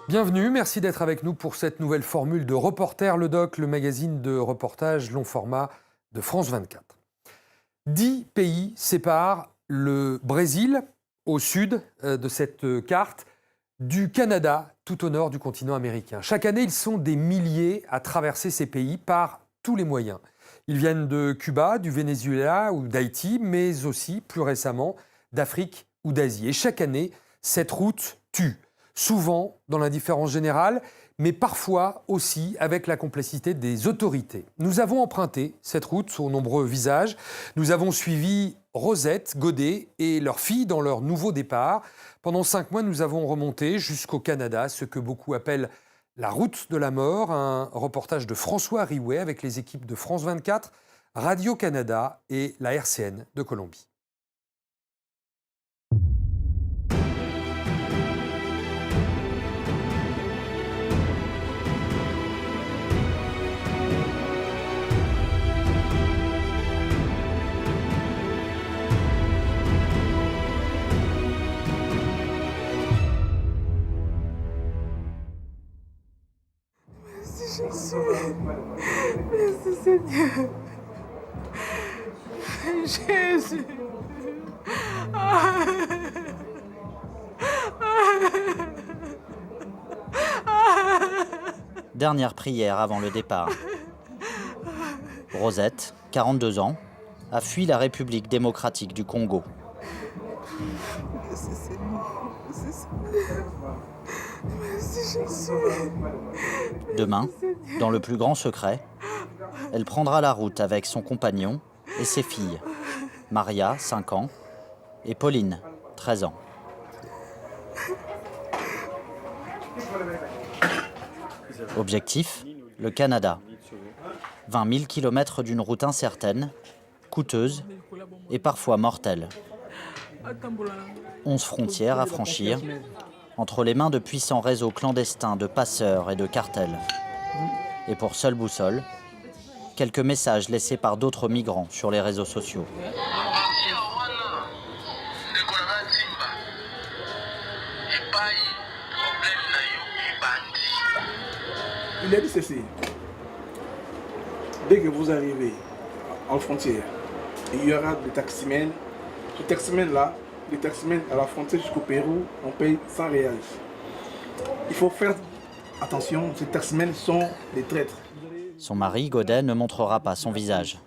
Bienvenue, merci d'être avec nous pour cette nouvelle formule de Reporter le Doc, le magazine de reportage long format de France 24. 10 pays séparent le Brésil, au sud de cette carte, du Canada, tout au nord du continent américain. Chaque année, ils sont des milliers à traverser ces pays par tous les moyens. Ils viennent de Cuba, du Venezuela ou d'Haïti, mais aussi, plus récemment, d'Afrique ou d'Asie. Et chaque année, cette route tue. Souvent dans l'indifférence générale, mais parfois aussi avec la complicité des autorités. Nous avons emprunté cette route aux nombreux visages. Nous avons suivi Rosette, Godet et leur fille dans leur nouveau départ. Pendant 5 mois, nous avons remonté jusqu'au Canada, ce que beaucoup appellent la route de la mort, un reportage de François Riouet avec les équipes de France 24, Radio-Canada et la RCN de Colombie. Jésus, merci Seigneur. Jésus. Dernière prière avant le départ. Rosette, 42 ans, a fui la République démocratique du Congo. Merci Seigneur. Merci Jésus. Demain, dans le plus grand secret, elle prendra la route avec son compagnon et ses filles, Maria, 5 ans, et Pauline, 13 ans. Objectif, le Canada. 20 000 kilomètres d'une route incertaine, coûteuse et parfois mortelle. 11 frontières à franchir, entre les mains de puissants réseaux clandestins de passeurs et de cartels. Et pour seule boussole, quelques messages laissés par d'autres migrants sur les réseaux sociaux. Il a dit ceci. Dès que vous arrivez en frontière, il y aura des taximens. Ce taximens-là, les taximens à la frontière jusqu'au Pérou, on paye 100 réals. Il faut faire attention, ces taximens sont des traîtres. Son mari, Godet, ne montrera pas son visage.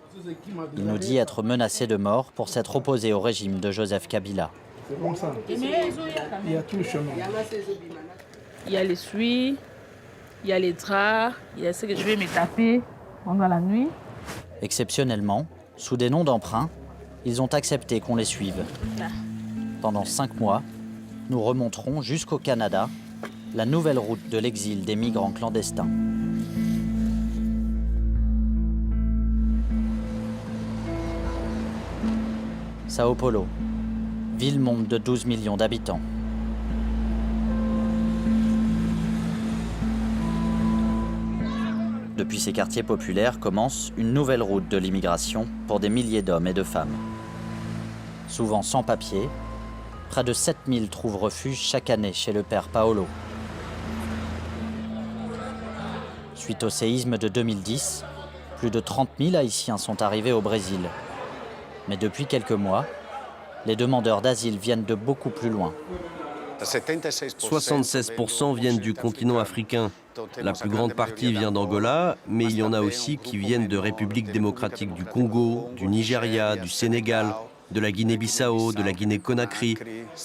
Il nous dit être menacé de mort pour s'être opposé au régime de Joseph Kabila. C'est comme ça. Il y a tout le chemin. Il y a les suies, il y a les draps, il y a ce que je vais me taper pendant la nuit. Exceptionnellement, sous des noms d'emprunt, ils ont accepté qu'on les suive. Pendant 5 mois, nous remonterons jusqu'au Canada, la nouvelle route de l'exil des migrants clandestins. Sao Paulo, ville-monde de 12 millions d'habitants. Depuis ces quartiers populaires commence une nouvelle route de l'immigration pour des milliers d'hommes et de femmes. Souvent sans papier, près de 7000 trouvent refuge chaque année chez le père Paolo. Suite au séisme de 2010, plus de 30 000 Haïtiens sont arrivés au Brésil. Mais depuis quelques mois, les demandeurs d'asile viennent de beaucoup plus loin. 76% viennent du continent africain. La plus grande partie vient d'Angola, mais il y en a aussi qui viennent de République démocratique du Congo, du Nigeria, du Sénégal, de la Guinée-Bissau, de la Guinée-Conakry,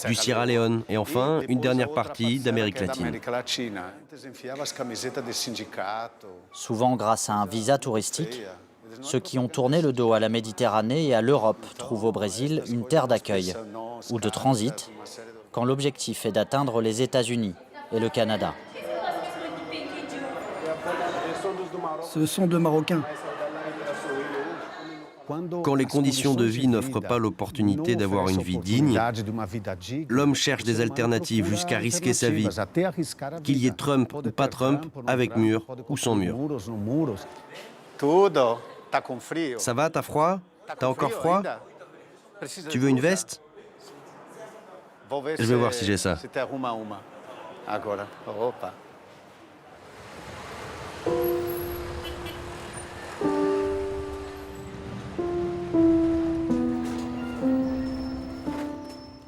du Sierra Leone et enfin une dernière partie d'Amérique latine. Souvent grâce à un visa touristique, ceux qui ont tourné le dos à la Méditerranée et à l'Europe trouvent au Brésil une terre d'accueil ou de transit quand l'objectif est d'atteindre les États-Unis et le Canada. Ce sont deux Marocains. Quand les conditions de vie n'offrent pas l'opportunité d'avoir une vie digne, l'homme cherche des alternatives jusqu'à risquer sa vie, qu'il y ait Trump ou pas Trump, avec mur ou sans mur. Ça va, t'as froid? T'as encore froid? Tu veux une veste? Je vais voir si j'ai ça.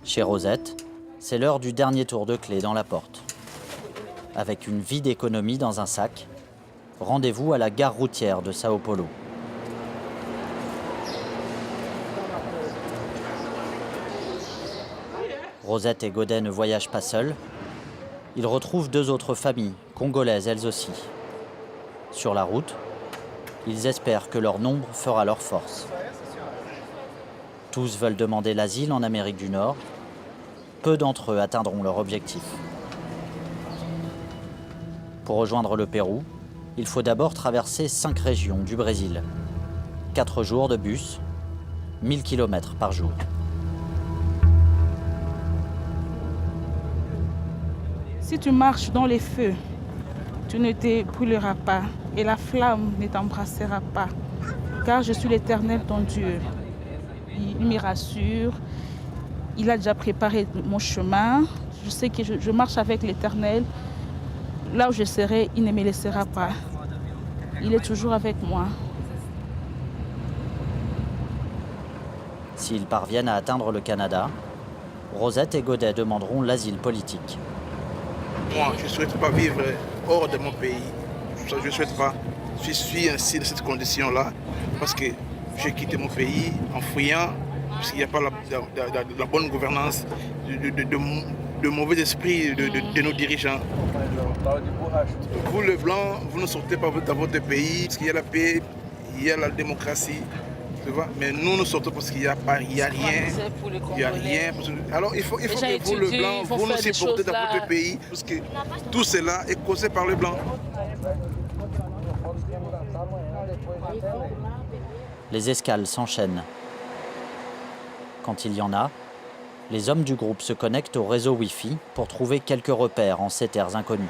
Chez Rosette, c'est l'heure du dernier tour de clé dans la porte. Avec une vie d'économie dans un sac, rendez-vous à la gare routière de Sao Paulo. Rosette et Godet ne voyagent pas seuls. Ils retrouvent 2 autres familles, congolaises elles aussi. Sur la route, ils espèrent que leur nombre fera leur force. Tous veulent demander l'asile en Amérique du Nord. Peu d'entre eux atteindront leur objectif. Pour rejoindre le Pérou, il faut d'abord traverser 5 régions du Brésil. 4 jours de bus, 1000 km par jour. Si tu marches dans les feux, tu ne te brûleras pas et la flamme ne t'embrassera pas, car je suis l'Éternel ton Dieu. Il me rassure, il a déjà préparé mon chemin, je sais que je marche avec l'Éternel. Là où je serai, il ne me laissera pas. Il est toujours avec moi. S'ils parviennent à atteindre le Canada, Rosette et Godet demanderont l'asile politique. Moi, je ne souhaite pas vivre hors de mon pays. Je ne souhaite pas. Je suis ainsi dans cette condition-là parce que j'ai quitté mon pays en fuyant parce qu'il n'y a pas la bonne gouvernance, de mauvais esprit de nos dirigeants. Vous, les Blancs, vous ne sortez pas dans votre pays parce qu'il y a la paix, il y a la démocratie. Tu vois? Mais nous sortons parce qu'il n'y a rien. Il n'y a rien. Alors il faut que vous, le Blanc, vous nous supportez dans votre pays parce que tout cela est causé par le Blanc. Les escales s'enchaînent. Quand il y en a, les hommes du groupe se connectent au réseau Wi-Fi pour trouver quelques repères en ces terres inconnues.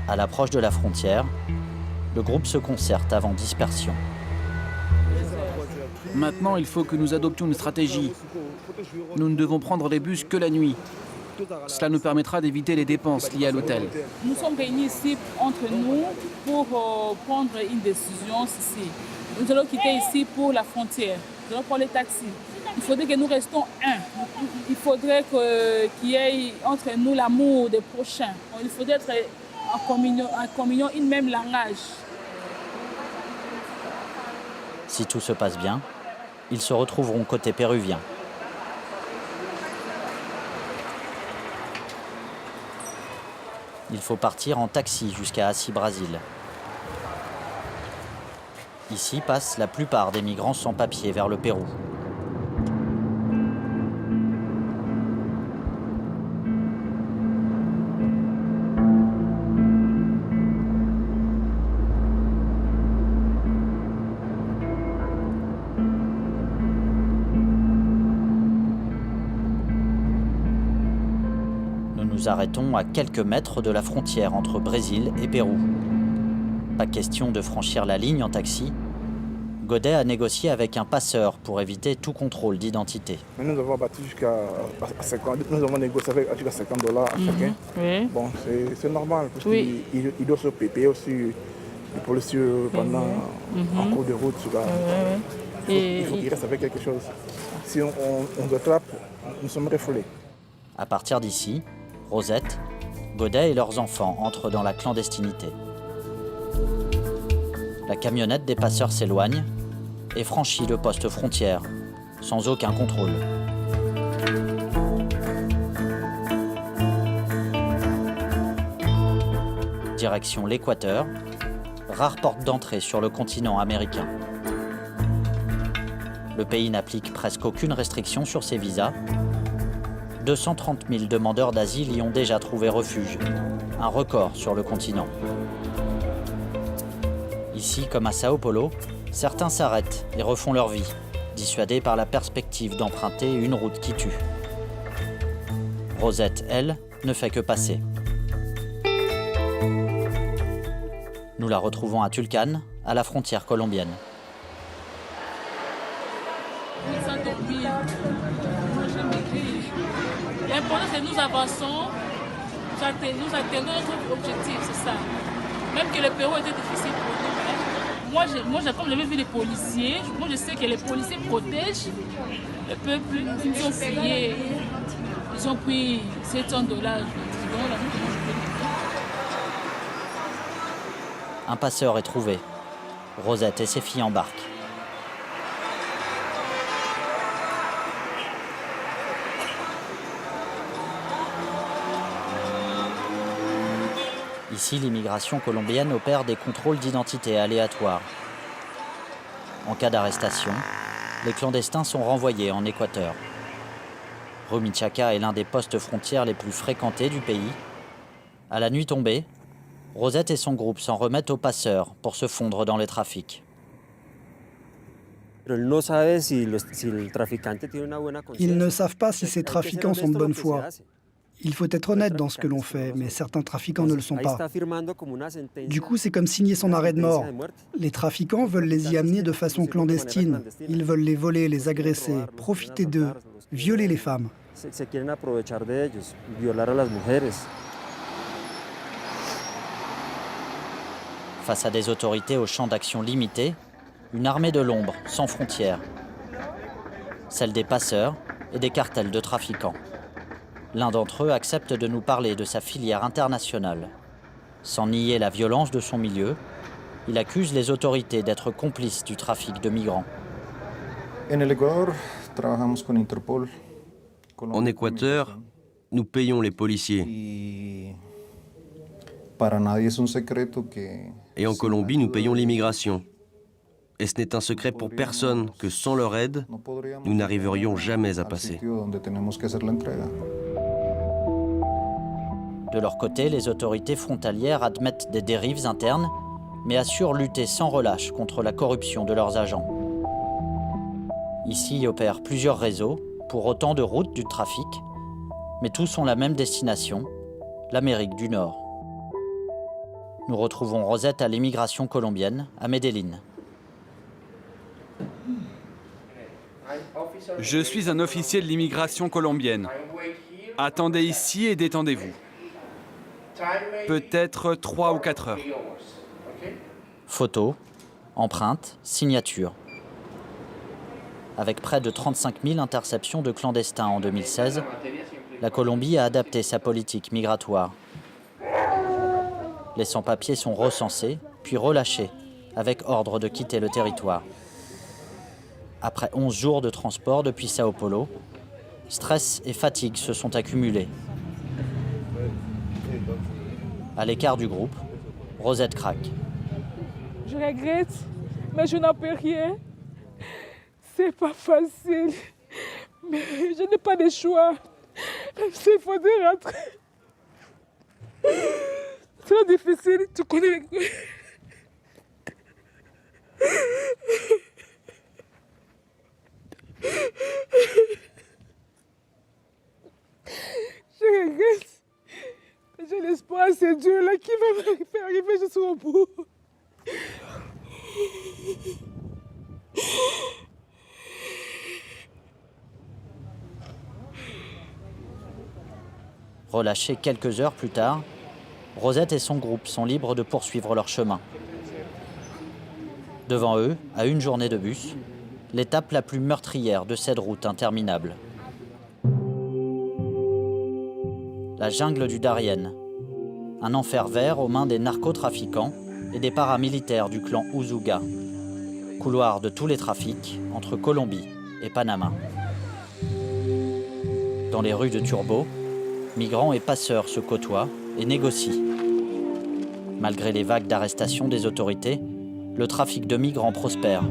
À l'approche de la frontière, le groupe se concerte avant dispersion. Maintenant, il faut que nous adoptions une stratégie. Nous ne devons prendre les bus que la nuit. Cela nous permettra d'éviter les dépenses liées à l'hôtel. Nous sommes réunis ici entre nous pour prendre une décision ici. Nous allons quitter ici pour la frontière. Nous allons prendre les taxis. Il faudrait que nous restons un. Il faudrait qu'il y ait entre nous l'amour des prochains. Il faudrait être en communion, une même langage. Si tout se passe bien, ils se retrouveront côté péruvien. Il faut partir en taxi jusqu'à Assis-Brasil. Ici passent la plupart des migrants sans papier vers le Pérou. Nous arrêtons à quelques mètres de la frontière entre Brésil et Pérou. Pas question de franchir la ligne en taxi. Godet a négocié avec un passeur pour éviter tout contrôle d'identité. Nous avons battu jusqu'à 50, nous avons négocié avec jusqu'à $50 à chacun. Oui. Bon, c'est normal parce Oui. qu'il doit se payer aussi les policiers pendant en cours de route. Il faut qu'il reste avec quelque chose. Si on attrape, nous sommes refoulés. À partir d'ici, Rosette, Godet et leurs enfants entrent dans la clandestinité. La camionnette des passeurs s'éloigne et franchit le poste frontière, sans aucun contrôle. Direction l'Équateur, rare porte d'entrée sur le continent américain. Le pays n'applique presque aucune restriction sur ses visas. 230 000 demandeurs d'asile y ont déjà trouvé refuge, un record sur le continent. Ici, comme à Sao Paulo, certains s'arrêtent et refont leur vie, dissuadés par la perspective d'emprunter une route qui tue. Rosette, elle, ne fait que passer. Nous la retrouvons à Tulcán, à la frontière colombienne. L'important, c'est que nous avançons, nous atteignons notre objectif, c'est ça. Même que le Pérou était difficile pour nous. Moi, comme j'avais vu les policiers, moi je sais que les policiers protègent le peuple. Ils ont payé, ils ont pris $700. Un passeur est trouvé. Rosette et ses filles embarquent. Ici, l'immigration colombienne opère des contrôles d'identité aléatoires. En cas d'arrestation, les clandestins sont renvoyés en Équateur. Rumichaca est l'un des postes frontières les plus fréquentés du pays. À la nuit tombée, Rosette et son groupe s'en remettent aux passeurs pour se fondre dans les trafics. Ils ne savent pas si ces trafiquants sont de bonne foi. Il faut être honnête dans ce que l'on fait, mais certains trafiquants ne le sont pas. Du coup, c'est comme signer son arrêt de mort. Les trafiquants veulent les y amener de façon clandestine. Ils veulent les voler, les agresser, profiter d'eux, violer les femmes. Face à des autorités au champ d'action limité, une armée de l'ombre, sans frontières. Celle des passeurs et des cartels de trafiquants. L'un d'entre eux accepte de nous parler de sa filière internationale. Sans nier la violence de son milieu, il accuse les autorités d'être complices du trafic de migrants. En Équateur, nous payons les policiers. Et en Colombie, nous payons l'immigration. Et ce n'est un secret pour personne que sans leur aide, nous n'arriverions jamais à passer. De leur côté, les autorités frontalières admettent des dérives internes, mais assurent lutter sans relâche contre la corruption de leurs agents. Ici opèrent plusieurs réseaux, pour autant de routes du trafic, mais tous ont la même destination, l'Amérique du Nord. Nous retrouvons Rosette à l'immigration colombienne, à Medellín. Je suis un officier de l'immigration colombienne. Attendez ici et détendez-vous. Peut-être 3 ou 4 heures. Photos, empreintes, signatures. Avec près de 35 000 interceptions de clandestins en 2016, la Colombie a adapté sa politique migratoire. Les sans-papiers sont recensés, puis relâchés, avec ordre de quitter le territoire. Après 11 jours de transport depuis Sao Paulo, stress et fatigue se sont accumulés. À l'écart du groupe, Rosette craque. Je regrette, mais je n'en peux rien. C'est pas facile, mais je n'ai pas de choix. Il faut rentrer. C'est difficile, tu connais. Je regrette. J'ai l'espoir, c'est Dieu là qui va me faire arriver jusqu'au bout. Relâchés quelques heures plus tard, Rosette et son groupe sont libres de poursuivre leur chemin. Devant eux, à une journée de bus, l'étape la plus meurtrière de cette route interminable. La jungle du Darién, un enfer vert aux mains des narcotrafiquants et des paramilitaires du clan Usuga, couloir de tous les trafics entre Colombie et Panama. Dans les rues de Turbo, migrants et passeurs se côtoient et négocient. Malgré les vagues d'arrestations des autorités, le trafic de migrants prospère.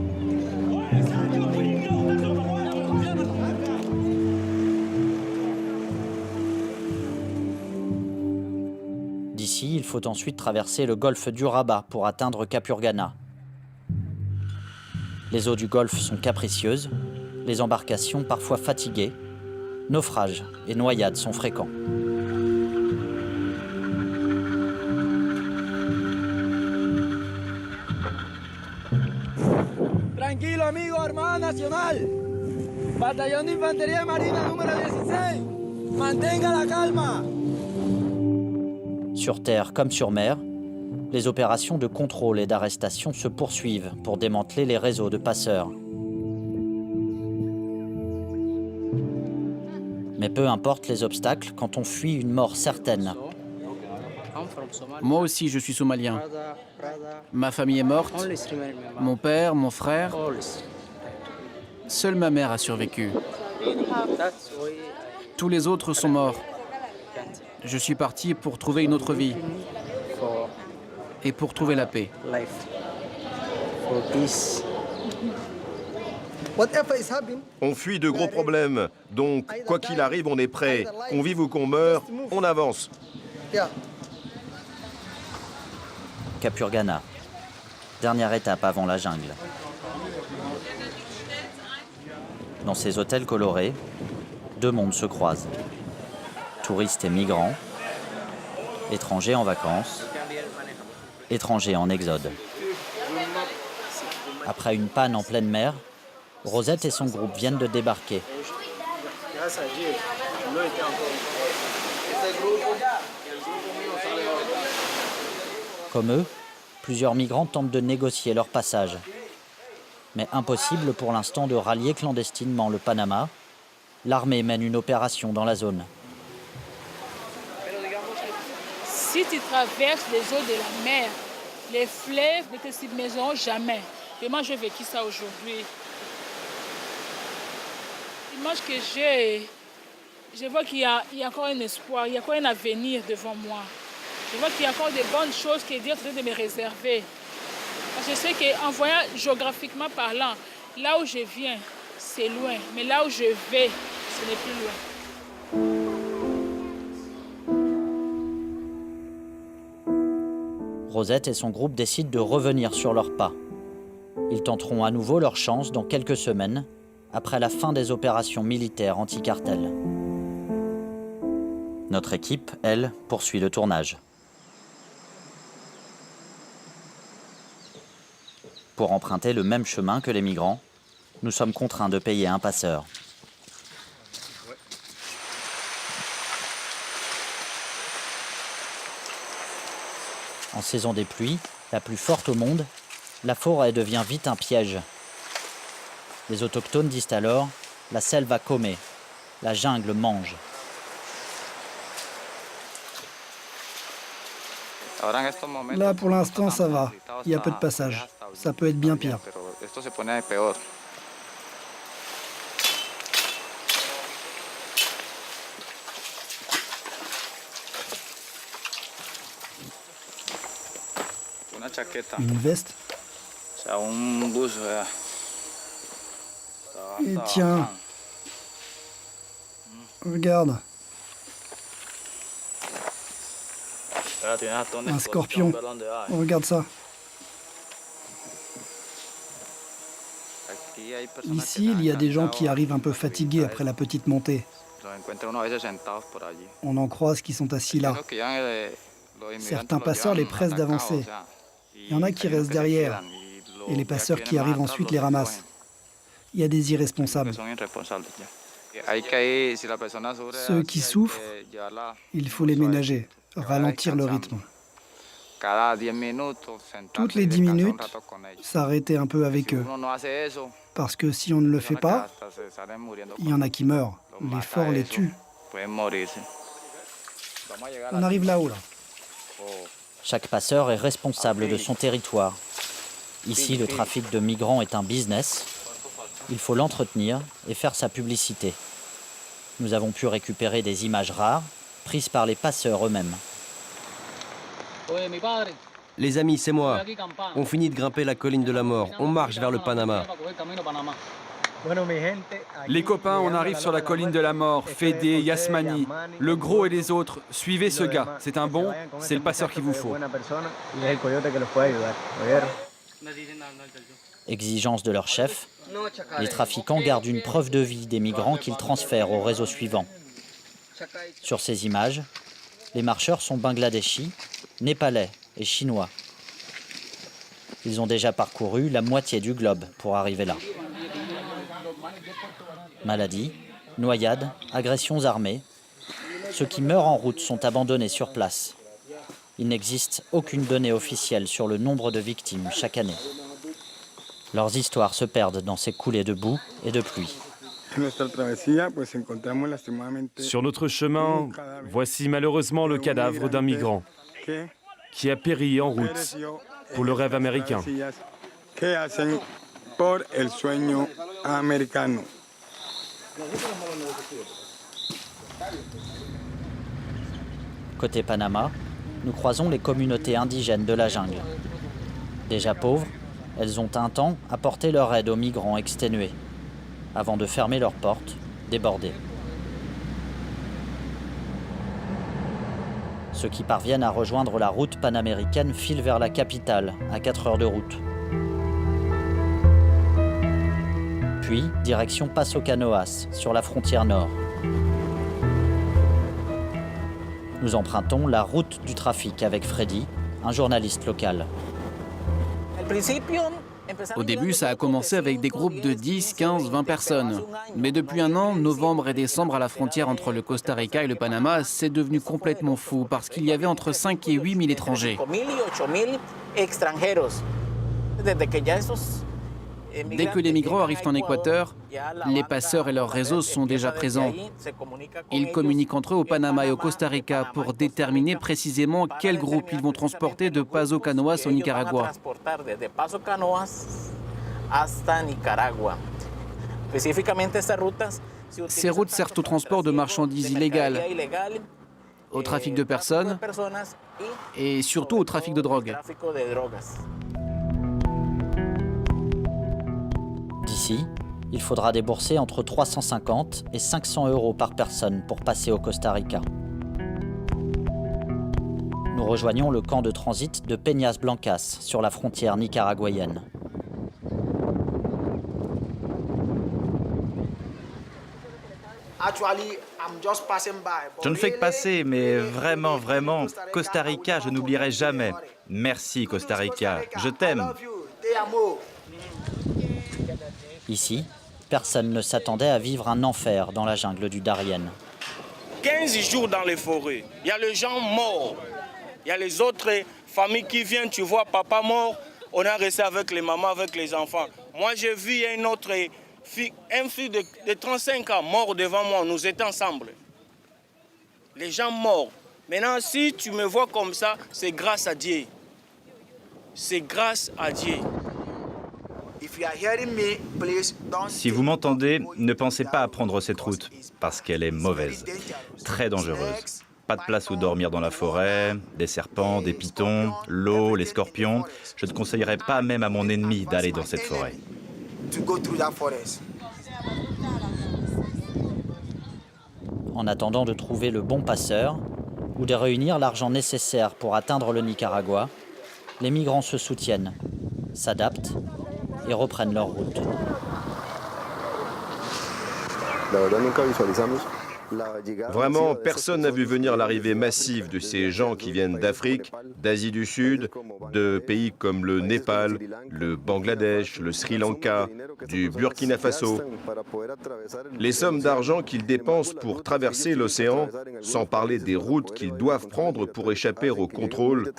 D'ici, il faut ensuite traverser le golfe d'Urabá pour atteindre Capurganá. Les eaux du golfe sont capricieuses, les embarcations parfois fatiguées, naufrages et noyades sont fréquents. Tranquilo, amigo, Armada Nacional. Batallón de Infantería de Marina número 16. Mantenga la calma. Sur terre comme sur mer, les opérations de contrôle et d'arrestation se poursuivent pour démanteler les réseaux de passeurs. Mais peu importe les obstacles quand on fuit une mort certaine. Moi aussi, je suis somalien. Ma famille est morte, mon père, mon frère. Seule ma mère a survécu. Tous les autres sont morts. Je suis parti pour trouver une autre vie et pour trouver la paix. On fuit de gros problèmes, donc quoi qu'il arrive, on est prêt. Qu'on vive ou qu'on meure, on avance. Capurganá, dernière étape avant la jungle. Dans ces hôtels colorés, deux mondes se croisent. Touristes et migrants, étrangers en vacances, étrangers en exode. Après une panne en pleine mer, Rosette et son groupe viennent de débarquer. Comme eux, plusieurs migrants tentent de négocier leur passage. Mais impossible pour l'instant de rallier clandestinement le Panama. L'armée mène une opération dans la zone. Si tu traverses les eaux de la mer, les fleuves ne te submergeront jamais. Et moi, j'ai vécu ça aujourd'hui. L'image que j'ai, je vois qu'il y a encore un espoir, il y a encore un avenir devant moi. Je vois qu'il y a encore de bonnes choses que Dieu est en train de me réserver. Parce que je sais qu'en voyant géographiquement parlant, là où je viens, c'est loin. Mais là où je vais, ce n'est plus loin. Rosette et son groupe décident de revenir sur leurs pas. Ils tenteront à nouveau leur chance dans quelques semaines, après la fin des opérations militaires anti-cartel. Notre équipe, elle, poursuit le tournage. Pour emprunter le même chemin que les migrants, nous sommes contraints de payer un passeur. En saison des pluies, la plus forte au monde, la forêt devient vite un piège. Les autochtones disent alors « la selve a comé, la jungle mange ». Là, pour l'instant, ça va. Il y a peu de passage. Ça peut être bien pire. Une veste. Et tiens. Regarde. Un scorpion. Regarde ça. Ici, il y a des gens qui arrivent un peu fatigués après la petite montée. On en croise qui sont assis là. Certains passeurs les pressent d'avancer. Il y en a qui restent derrière. Et les passeurs qui arrivent ensuite les ramassent. Il y a des irresponsables. Ceux qui souffrent, il faut les ménager, ralentir le rythme. Toutes les 10 minutes, s'arrêter un peu avec eux. Parce que si on ne le fait pas, il y en a qui meurent. Les forts les tuent. On arrive là-haut, là. Chaque passeur est responsable de son territoire. Ici, le trafic de migrants est un business. Il faut l'entretenir et faire sa publicité. Nous avons pu récupérer des images rares, prises par les passeurs eux-mêmes. Les amis, c'est moi. On finit de grimper la colline de la mort. On marche vers le Panama. Les copains, on arrive sur la colline de la mort. Fédé, Yasmani, le gros et les autres. Suivez ce gars. C'est un bon, c'est le passeur qu'il vous faut. Exigence de leur chef, les trafiquants gardent une preuve de vie des migrants qu'ils transfèrent au réseau suivant. Sur ces images, les marcheurs sont bangladeshis, népalais et chinois. Ils ont déjà parcouru la moitié du globe pour arriver là. Maladies, noyades, agressions armées. Ceux qui meurent en route sont abandonnés sur place. Il n'existe aucune donnée officielle sur le nombre de victimes chaque année. Leurs histoires se perdent dans ces coulées de boue et de pluie. Sur notre chemin, voici malheureusement le cadavre d'un migrant qui a péri en route pour le rêve américain. Côté Panama, nous croisons les communautés indigènes de la jungle. Déjà pauvres, elles ont un temps apporté leur aide aux migrants exténués, avant de fermer leurs portes, débordées. Ceux qui parviennent à rejoindre la route panaméricaine filent vers la capitale, à 4 heures de route. Puis, direction Paso Canoas, sur la frontière nord. Nous empruntons la route du trafic avec Freddy, un journaliste local. Au début, ça a commencé avec des groupes de 10, 15, 20 personnes. Mais depuis un an, novembre et décembre, à la frontière entre le Costa Rica et le Panama, c'est devenu complètement fou parce qu'il y avait entre 5 et 8 000 étrangers. Dès que les migrants arrivent en Équateur, les passeurs et leurs réseaux sont déjà présents. Ils communiquent entre eux au Panama et au Costa Rica pour déterminer précisément quel groupe ils vont transporter de Paso Canoas au Nicaragua. Ces routes servent au transport de marchandises illégales, au trafic de personnes et surtout au trafic de drogue. D'ici, il faudra débourser entre 350 et 500 € par personne pour passer au Costa Rica. Nous rejoignons le camp de transit de Peñas Blancas sur la frontière nicaraguayenne. Je ne fais que passer, mais vraiment, Costa Rica, je n'oublierai jamais. Merci Costa Rica, je t'aime. Ici, personne ne s'attendait à vivre un enfer dans la jungle du Darien. 15 jours dans les forêts, il y a les gens morts. Il y a les autres familles qui viennent, tu vois papa mort, on a resté avec les mamans, avec les enfants. Moi j'ai vu une autre fille, un fille de 35 ans mort devant moi, nous étions ensemble. Les gens morts. Maintenant si tu me vois comme ça, c'est grâce à Dieu. C'est grâce à Dieu. Si vous m'entendez, ne pensez pas à prendre cette route, parce qu'elle est mauvaise, très dangereuse. Pas de place où dormir dans la forêt, des serpents, des pythons, l'eau, les scorpions. Je ne conseillerais pas même à mon ennemi d'aller dans cette forêt. En attendant de trouver le bon passeur ou de réunir l'argent nécessaire pour atteindre le Nicaragua, les migrants se soutiennent, s'adaptent et reprennent leur route. Vraiment, personne n'a vu venir l'arrivée massive de ces gens qui viennent d'Afrique, d'Asie du Sud, de pays comme le Népal, le Bangladesh, le Sri Lanka, du Burkina Faso. Les sommes d'argent qu'ils dépensent pour traverser l'océan, sans parler des routes qu'ils doivent prendre pour échapper au contrôle,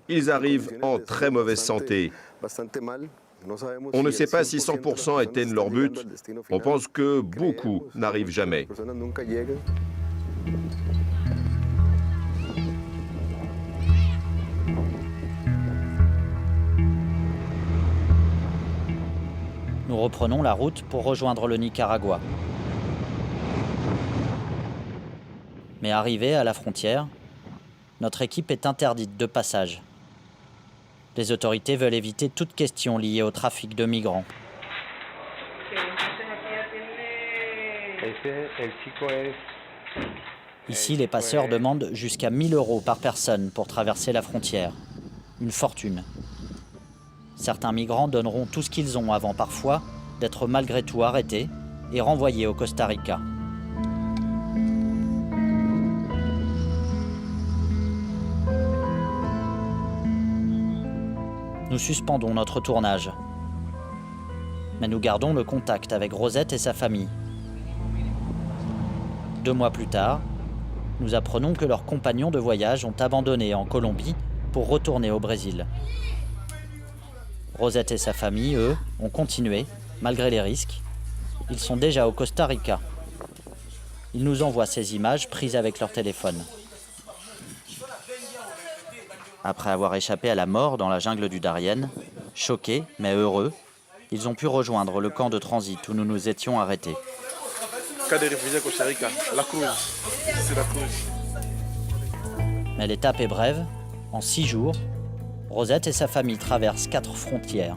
ils arrivent en très mauvaise santé. On ne sait pas si 100% atteignent leur but. On pense que beaucoup n'arrivent jamais. Nous reprenons la route pour rejoindre le Nicaragua. Mais arrivée à la frontière, notre équipe est interdite de passage. Les autorités veulent éviter toute question liée au trafic de migrants. Ici, les passeurs demandent jusqu'à 1 000 € par personne pour traverser la frontière. Une fortune. Certains migrants donneront tout ce qu'ils ont avant parfois d'être malgré tout arrêtés et renvoyés au Costa Rica. Nous suspendons notre tournage. Mais nous gardons le contact avec Rosette et sa famille. 2 mois plus tard, nous apprenons que leurs compagnons de voyage ont abandonné en Colombie pour retourner au Brésil. Rosette et sa famille, eux, ont continué, malgré les risques. Ils sont déjà au Costa Rica. Ils nous envoient ces images prises avec leur téléphone. Après avoir échappé à la mort dans la jungle du Darién, choqués mais heureux, ils ont pu rejoindre le camp de transit où nous nous étions arrêtés. Cas des réfugiés au Costa Rica, la Cruz. C'est la Cruz. Mais l'étape est brève. En 6 jours, Rosette et sa famille traversent 4 frontières.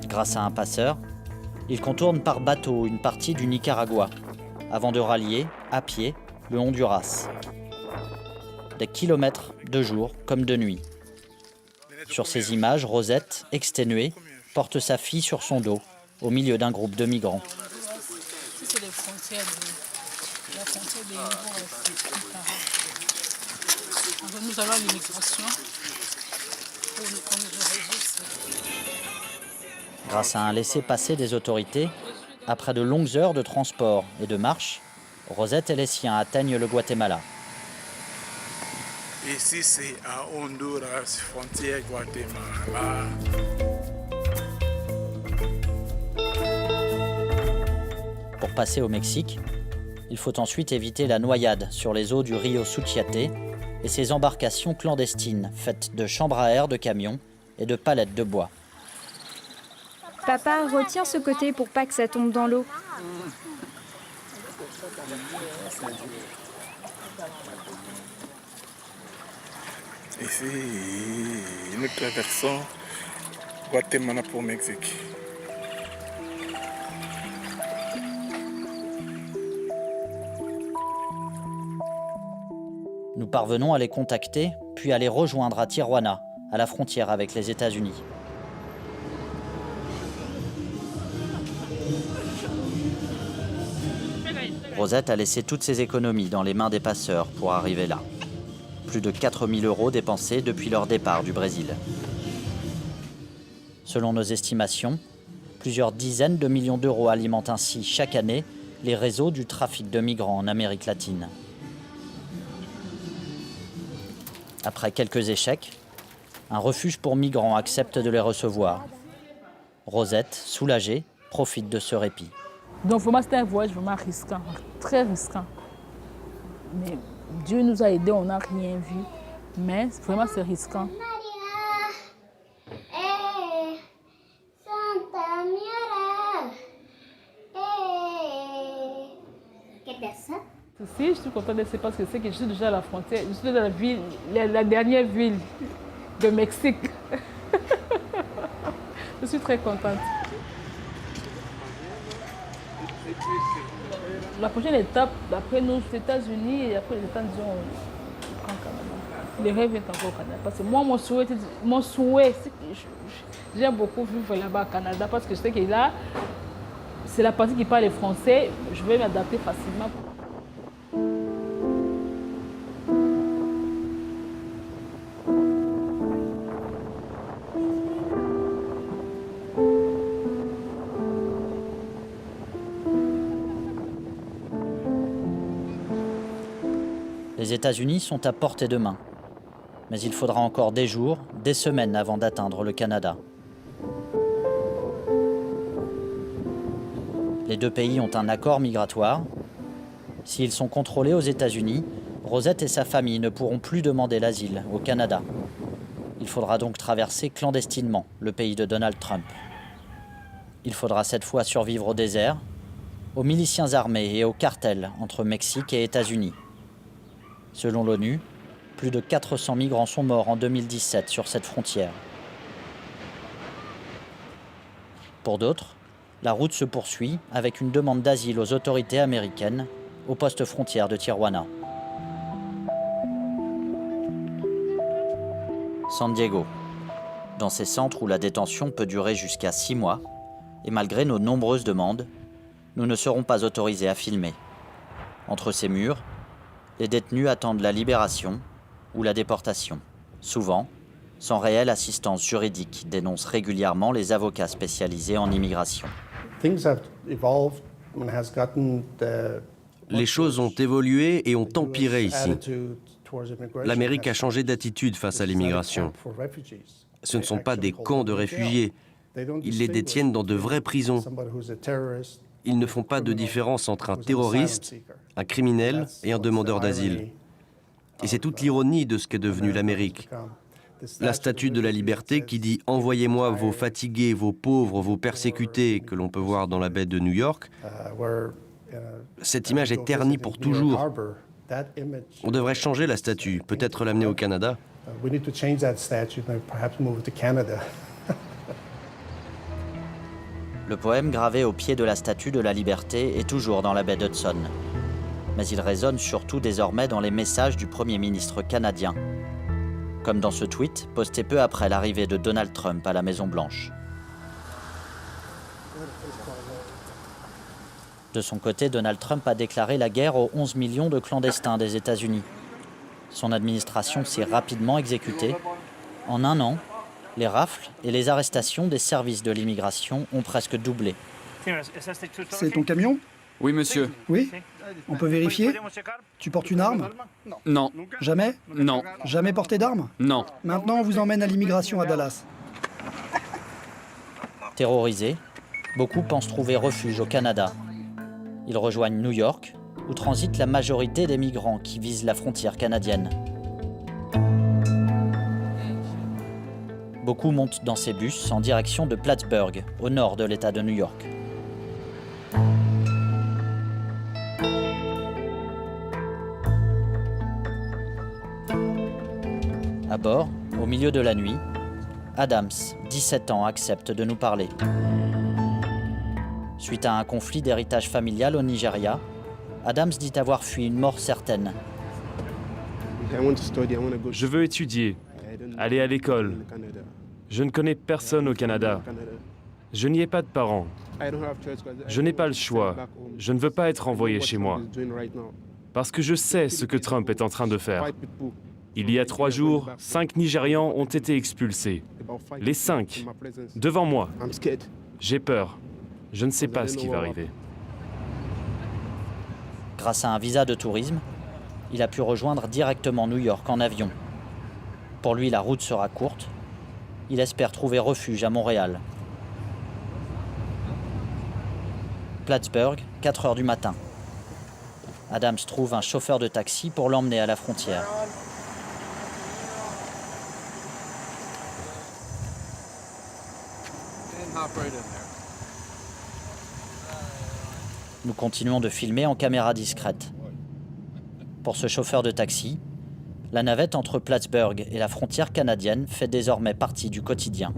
Grâce à un passeur, ils contournent par bateau une partie du Nicaragua, avant de rallier, à pied, le Honduras. Des kilomètres de jour comme de nuit. Sur ces images, Rosette, exténuée, porte sa fille sur son dos, au milieu d'un groupe de migrants. C'est les frontières de la frontière des Nicaragua. Nous allons à l'immigration. Grâce à un laissez-passer des autorités, après de longues heures de transport et de marche, Rosette et les siens atteignent le Guatemala. Ici, c'est à Honduras, frontière Guatemala. Pour passer au Mexique, il faut ensuite éviter la noyade sur les eaux du Rio Suchiate et ses embarcations clandestines faites de chambres à air de camions et de palettes de bois. Papa, retiens ce côté pour pas que ça tombe dans l'eau. Ici, nous traversons Guatemala pour Mexique. Nous parvenons à les contacter, puis à les rejoindre à Tijuana, à la frontière avec les États-Unis. Rosette a laissé toutes ses économies dans les mains des passeurs pour arriver là. Plus de 4 000 € dépensés depuis leur départ du Brésil. Selon nos estimations, plusieurs dizaines de millions d'euros alimentent ainsi chaque année les réseaux du trafic de migrants en Amérique latine. Après quelques échecs, un refuge pour migrants accepte de les recevoir. Rosette, soulagée, profite de ce répit. Donc vraiment, c'était un voyage vraiment risquant, très risquant. Mais Dieu nous a aidés, on n'a rien vu. Mais vraiment, c'est risquant. Si, je suis contente de ça parce que c'est que je suis déjà à la frontière. Je suis dans la ville, la dernière ville de Mexique. Je suis très contente. La prochaine étape, après nous, les États-Unis et après les États-Unis, on prend le Canada. Les rêves est encore au Canada. Parce que moi, mon souhait, c'est que j'aime beaucoup vivre là-bas au Canada parce que je sais que là, c'est la partie qui parle le français. Je vais m'adapter facilement. Les États-Unis sont à portée de main. Mais il faudra encore des jours, des semaines avant d'atteindre le Canada. Les deux pays ont un accord migratoire. S'ils sont contrôlés aux États-Unis, Rosette et sa famille ne pourront plus demander l'asile au Canada. Il faudra donc traverser clandestinement le pays de Donald Trump. Il faudra cette fois survivre au désert, aux miliciens armés et aux cartels entre Mexique et États-Unis. Selon l'ONU, plus de 400 migrants sont morts en 2017 sur cette frontière. Pour d'autres, la route se poursuit avec une demande d'asile aux autorités américaines au poste frontière de Tijuana. San Diego. Dans ces centres où la détention peut durer jusqu'à 6 mois, et malgré nos nombreuses demandes, nous ne serons pas autorisés à filmer. Entre ces murs, les détenus attendent la libération ou la déportation, souvent sans réelle assistance juridique, dénoncent régulièrement les avocats spécialisés en immigration. Les choses ont évolué et ont empiré ici. L'Amérique a changé d'attitude face à l'immigration. Ce ne sont pas des camps de réfugiés. Ils les détiennent dans de vraies prisons. Ils ne font pas de différence entre un terroriste, un criminel et un demandeur d'asile. Et c'est toute l'ironie de ce qu'est devenu l'Amérique. La statue de la liberté qui dit « Envoyez-moi vos fatigués, vos pauvres, vos persécutés » que l'on peut voir dans la baie de New York, cette image est ternie pour toujours. On devrait changer la statue, peut-être l'amener au Canada. Le poème gravé au pied de la statue de la liberté est toujours dans la baie d'Hudson. Mais il résonne surtout désormais dans les messages du Premier ministre canadien, comme dans ce tweet posté peu après l'arrivée de Donald Trump à la Maison-Blanche. De son côté, Donald Trump a déclaré la guerre aux 11 millions de clandestins des États-Unis. Son administration s'est rapidement exécutée. En un an, les rafles et les arrestations des services de l'immigration ont presque doublé. C'est ton camion? Oui, monsieur. Oui? On peut vérifier? Tu portes une arme? Non. Jamais? Non. Jamais porté d'arme? Non. Maintenant, on vous emmène à l'immigration à Dallas. Terrorisés, beaucoup pensent trouver refuge au Canada. Ils rejoignent New York, où transite la majorité des migrants qui visent la frontière canadienne. Beaucoup montent dans ces bus en direction de Plattsburgh, au nord de l'État de New York. À bord, au milieu de la nuit, Adams, 17 ans, accepte de nous parler. Suite à un conflit d'héritage familial au Nigeria, Adams dit avoir fui une mort certaine. Je veux étudier, aller à l'école. Je ne connais personne au Canada. Je n'y ai pas de parents. Je n'ai pas le choix. Je ne veux pas être envoyé chez moi. Parce que je sais ce que Trump est en train de faire. Il y a 3 jours, 5 Nigérians ont été expulsés. Les 5, devant moi. J'ai peur. Je ne sais pas ce qui va arriver. Grâce à un visa de tourisme, il a pu rejoindre directement New York en avion. Pour lui, la route sera courte. Il espère trouver refuge à Montréal. Plattsburgh, 4 heures du matin. Adams trouve un chauffeur de taxi pour l'emmener à la frontière. Nous continuons de filmer en caméra discrète. Pour ce chauffeur de taxi, la navette entre Plattsburgh et la frontière canadienne fait désormais partie du quotidien.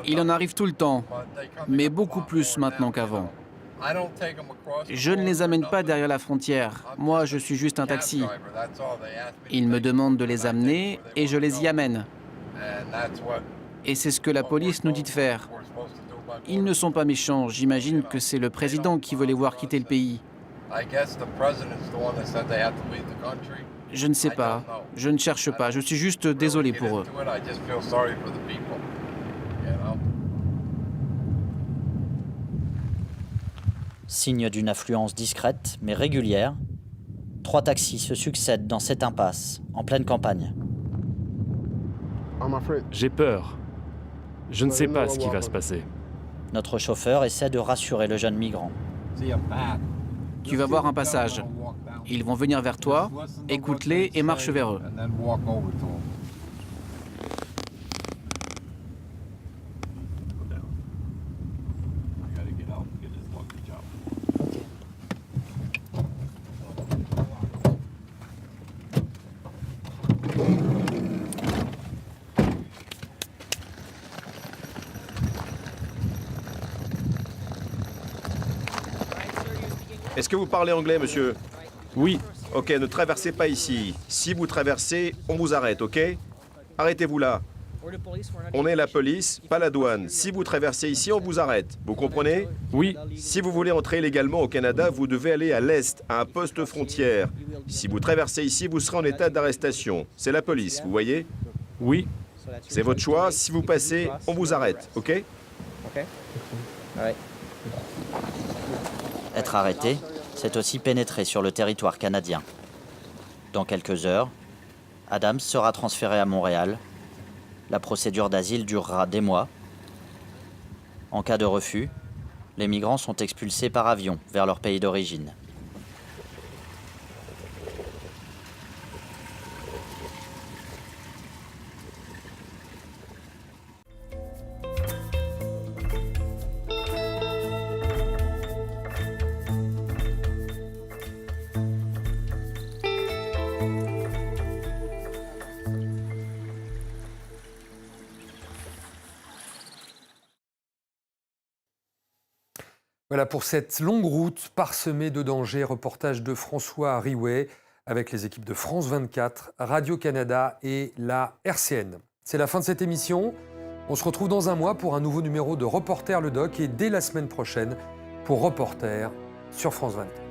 Il en arrive tout le temps, mais beaucoup plus maintenant qu'avant. Je ne les amène pas derrière la frontière. Moi, je suis juste un taxi. Ils me demandent de les amener et je les y amène. Et c'est ce que la police nous dit de faire. Ils ne sont pas méchants. J'imagine que c'est le président qui veut les voir quitter le pays. Je ne sais pas. Je ne cherche pas. Je suis juste désolé pour eux. Signe d'une affluence discrète mais régulière, 3 taxis se succèdent dans cette impasse, en pleine campagne. J'ai peur. Je ne sais pas ce qui va se passer. Notre chauffeur essaie de rassurer le jeune migrant. Tu vas voir un passage. Ils vont venir vers toi, écoute-les et marche vers eux. Est-ce que vous parlez anglais, monsieur? Oui. Ok, ne traversez pas ici. Si vous traversez, on vous arrête, ok? Arrêtez-vous là. On est la police, pas la douane. Si vous traversez ici, on vous arrête. Vous comprenez? Oui. Si vous voulez entrer légalement au Canada, vous devez aller à l'est, à un poste frontière. Si vous traversez ici, vous serez en état d'arrestation. C'est la police, vous voyez? Oui. C'est votre choix. Si vous passez, on vous arrête, ok? Être arrêté, c'est aussi pénétrer sur le territoire canadien. Dans quelques heures, Adams sera transféré à Montréal. La procédure d'asile durera des mois. En cas de refus, les migrants sont expulsés par avion vers leur pays d'origine. Voilà pour cette longue route parsemée de dangers. Reportage de François Riouet avec les équipes de France 24, Radio-Canada et la RCN. C'est la fin de cette émission. On se retrouve dans un mois pour un nouveau numéro de Reporter le Doc et dès la semaine prochaine pour Reporter sur France 24.